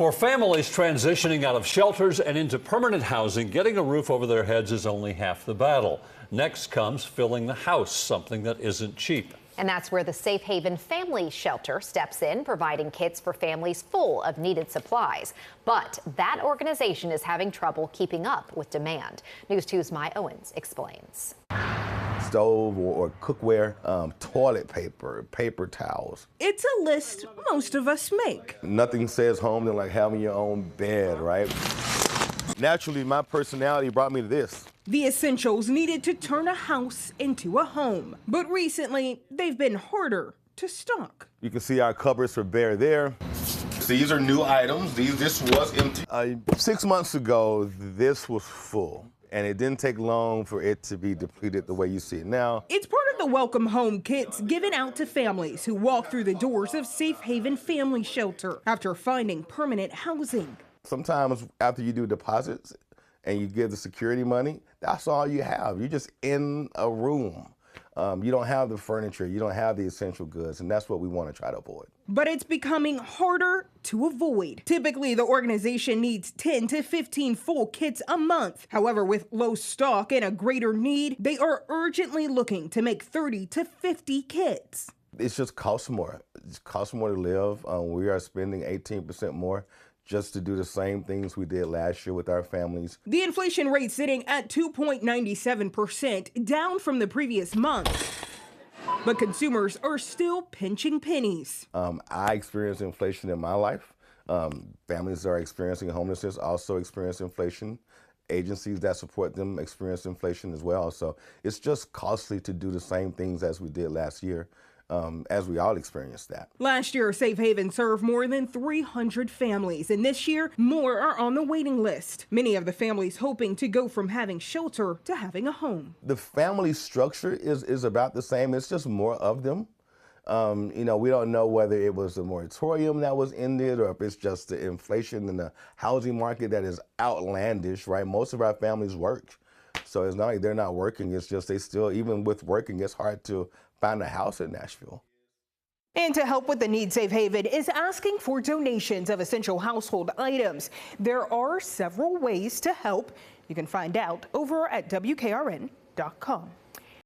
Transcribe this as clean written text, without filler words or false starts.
For families transitioning out of shelters and into permanent housing, getting a roof over their heads is only half the battle. Next comes filling the house, something that isn't cheap. And that's where the Safe Haven Family Shelter steps in, providing kits for families full of needed supplies. But that organization is having trouble keeping up with demand. News 2's Maya Owens explains. Stove or cookware, toilet paper, paper towels. It's a list most of us make. Nothing says home than like having your own bed, right? Naturally, my personality brought me to this. The essentials needed to turn a house into a home. But recently, they've been harder to stock. You can see our cupboards are bare there. These are new items. This was empty. 6 months ago, this was full. And it didn't take long for it to be depleted the way you see it now. It's part of the Welcome Home kits given out to families who walk through the doors of Safe Haven Family Shelter after finding permanent housing. Sometimes after you do deposits and you give the security money, that's all you have. You're just in a room. You don't have the furniture, you don't have the essential goods, and that's what we want to try to avoid. But it's becoming harder to avoid. Typically, the organization needs 10 to 15 full kits a month. However, with low stock and a greater need, they are urgently looking to make 30 to 50 kits. It just costs more. It costs more to live. We are spending 18% more just to do the same things we did last year with our families. The inflation rate sitting at 2.97%, down from the previous month. But consumers are still pinching pennies. I experienced inflation in my life. Families that are experiencing homelessness also experience inflation. Agencies that support them experience inflation as well. So it's just costly to do the same things as we did last year. As we all experienced that. Last year, Safe Haven served more than 300 families, and this year, more are on the waiting list. Many of the families hoping to go from having shelter to having a home. The family structure is about the same. It's just more of them. We don't know whether it was a moratorium that was ended or if it's just the inflation in the housing market that is outlandish, right? Most of our families work. So it's not like they're not working. It's just they still, even with working, it's hard to find a house in Nashville. And to help with the need, Safe Haven is asking for donations of essential household items. There are several ways to help. You can find out over at WKRN.com.